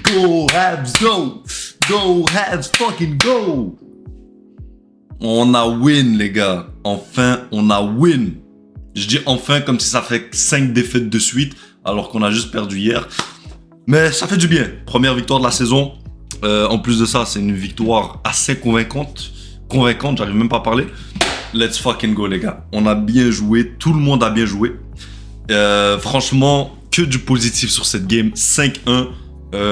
Go Habs, go! Go Habs, fucking go! On a win, les gars. Enfin, on a win. Je dis enfin comme si ça fait 5 défaites de suite, alors qu'on a juste perdu hier. Mais ça fait du bien. Première victoire de la saison. En plus de ça, c'est une victoire assez convaincante. Convaincante, j'arrive même pas à parler. Let's fucking go, les gars. On a bien joué. Tout le monde a bien joué. Franchement, que du positif sur cette game. 5-1.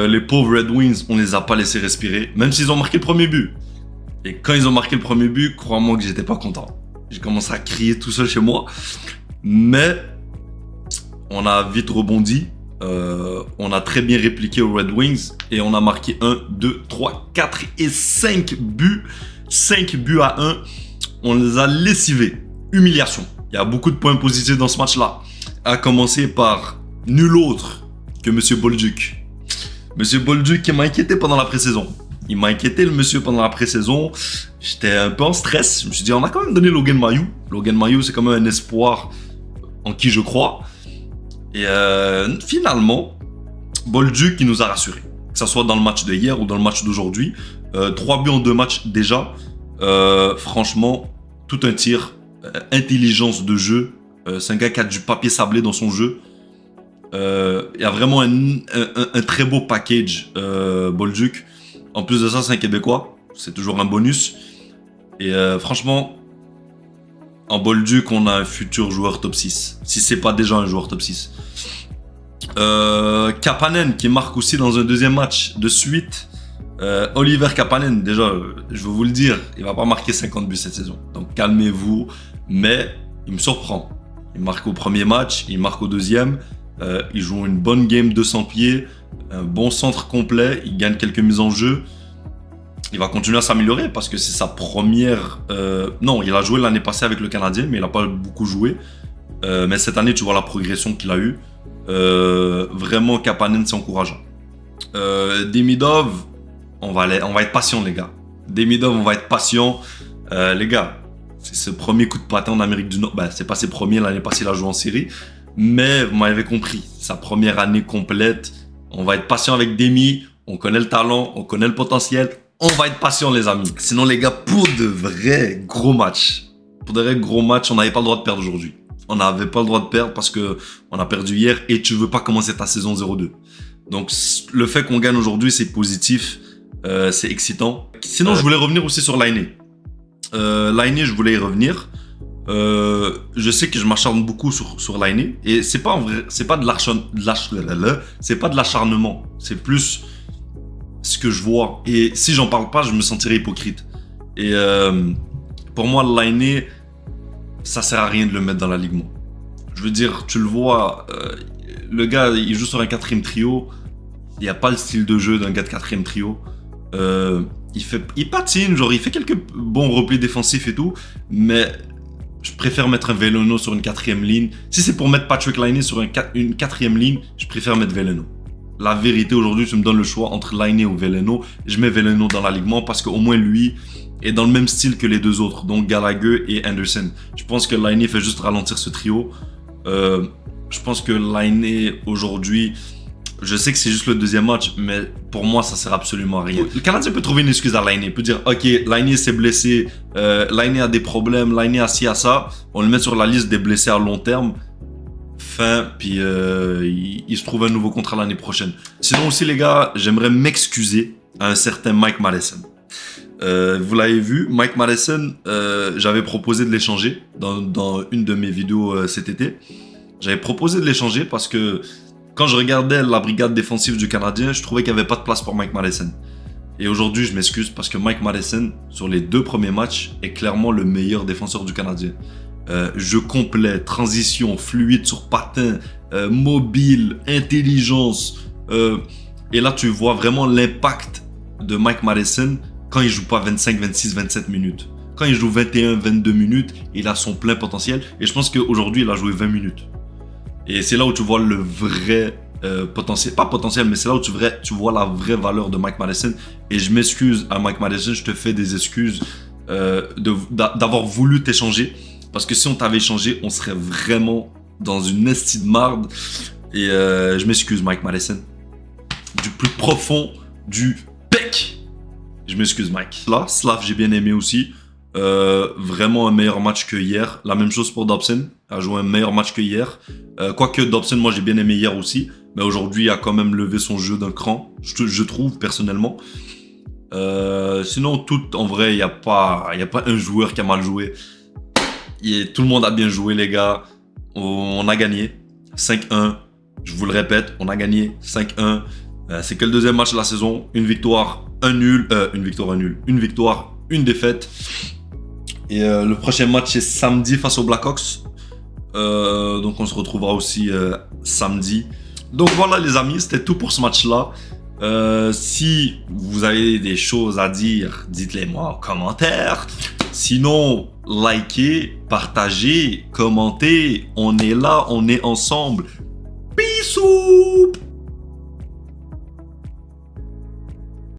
Les pauvres Red Wings, on les a pas laissés respirer. Même s'ils ont marqué le premier but. Et quand ils ont marqué le premier but, crois-moi que j'étais pas content. J'ai commencé à crier tout seul chez moi. Mais on a vite rebondi. On a très bien répliqué aux Red Wings. Et on a marqué 1, 2, 3, 4 et 5 buts. 5 buts à 1. On les a lessivés. Humiliation. Il y a beaucoup de points positifs dans ce match-là. À commencer par nul autre que Monsieur Bolduc. Monsieur Bolduc qui m'a inquiété pendant la pré-saison. Il m'a inquiété, le monsieur, pendant la pré-saison. J'étais un peu en stress. Je me suis dit, on a quand même donné Logan Mailloux. Logan Mailloux, c'est quand même un espoir en qui je crois. Et finalement, Bolduc, il nous a rassurés. Que ce soit dans le match de hier ou dans le match d'aujourd'hui. 3 buts en 2 matchs déjà. Franchement, tout un tir. Intelligence de jeu. C'est un gars qui a du papier sablé dans son jeu. Il y a vraiment un très beau package, Bolduc. En plus de ça, c'est un Québécois. C'est toujours un bonus. Et franchement, en Bolduc, on a un futur joueur top 6. Si c'est pas déjà un joueur top 6. Kapanen qui marque aussi dans un deuxième match de suite. Oliver Kapanen, déjà, je vais vous le dire, il va pas marquer 50 buts cette saison. Donc calmez-vous. Mais il me surprend. Il marque au premier match, il marque au deuxième. Il joue une bonne game 200 pieds, un bon centre complet, il gagne quelques mises en jeu. Il va continuer à s'améliorer parce que c'est sa première... Non, il a joué l'année passée avec le Canadien, mais il n'a pas beaucoup joué. Mais cette année, tu vois la progression qu'il a eue. Vraiment, Kapanen, c'est encourageant. Demidov, on va être patient, les gars. Demidov, on va être patient. Les gars, c'est ce premier coup de patin en Amérique du Nord. Ben, c'est pas ses premiers, l'année passée, il a joué en série. Mais vous m'avez compris, sa première année complète, on va être patient avec Demi, on connaît le talent, on connaît le potentiel, on va être patient les amis. Sinon les gars, pour de vrais gros matchs, on n'avait pas le droit de perdre aujourd'hui. On n'avait pas le droit de perdre parce que on a perdu hier et tu veux pas commencer ta saison 0-2. Donc le fait qu'on gagne aujourd'hui, c'est positif, c'est excitant. Sinon je voulais revenir aussi sur Laine. Laine, je voulais y revenir. Je sais que je m'acharne beaucoup sur Laine et c'est pas en vrai, c'est pas de l'acharnement, c'est plus ce que je vois et si j'en parle pas, je me sentirais hypocrite. Et pour moi, Laine, ça sert à rien de le mettre dans l'alignement. Je veux dire, tu le vois, le gars, il joue sur un 4e trio, il y a pas le style de jeu d'un gars de 4e trio. Il patine, genre il fait quelques bons replis défensifs et tout, mais je préfère mettre un Veleno sur une 4e ligne. Si c'est pour mettre Patrik Laine sur une 4e ligne, je préfère mettre Veleno. La vérité, aujourd'hui, tu me donnes le choix entre Laine ou Veleno. Je mets Veleno dans l'alignement parce qu'au moins lui est dans le même style que les deux autres, donc Gallagher et Anderson. Je pense que Laine fait juste ralentir ce trio. Je pense que Laine, aujourd'hui, je sais que c'est juste le deuxième match, mais pour moi, ça sert absolument à rien. Le Canadien peut trouver une excuse à Laine. Il peut dire, ok, Laine s'est blessé, Laine a des problèmes, Laine a ci, a ça. On le met sur la liste des blessés à long terme. Fin, puis il se trouve un nouveau contrat l'année prochaine. Sinon aussi, les gars, j'aimerais m'excuser à un certain Mike Madison. Vous l'avez vu, Mike Madison, j'avais proposé de l'échanger dans une de mes vidéos cet été. J'avais proposé de l'échanger parce que quand je regardais la brigade défensive du Canadien, je trouvais qu'il n'y avait pas de place pour Mike Madison. Et aujourd'hui, je m'excuse parce que Mike Madison, sur les 2 premiers matchs, est clairement le meilleur défenseur du Canadien. Jeu complet, transition, fluide sur patin, mobile, intelligence. Et là, tu vois vraiment l'impact de Mike Madison quand il joue pas 25, 26, 27 minutes. Quand il joue 21, 22 minutes, il a son plein potentiel. Et je pense qu'aujourd'hui, il a joué 20 minutes. Et c'est là où tu vois le vrai potentiel. Pas potentiel, mais c'est là où tu vois la vraie valeur de Mike Madison. Et je m'excuse à Mike Madison, je te fais des excuses d'avoir voulu t'échanger. Parce que si on t'avait échangé, on serait vraiment dans une estie de marde. Et je m'excuse, Mike Madison. du plus profond du bec. Je m'excuse, Mike. Là, Slav, j'ai bien aimé aussi. Vraiment un meilleur match que hier. La même chose pour Dobson. A joué un meilleur match que hier. Quoique Dobson, moi, j'ai bien aimé hier aussi. Mais aujourd'hui, il a quand même levé son jeu d'un cran. Je trouve, personnellement. Sinon, en vrai, il n'y a pas un joueur qui a mal joué. Tout le monde a bien joué, les gars. On a gagné 5-1. Je vous le répète, on a gagné 5-1. C'est que le deuxième match de la saison. Une victoire, un nul. Une victoire, un nul. Une victoire, une défaite. Et le prochain match, c'est samedi face aux Blackhawks. Donc, on se retrouvera aussi samedi. Donc, voilà, les amis, c'était tout pour ce match-là. Si vous avez des choses à dire, dites-les moi en commentaire. Sinon, likez, partagez, commentez. On est là, on est ensemble. Peace out!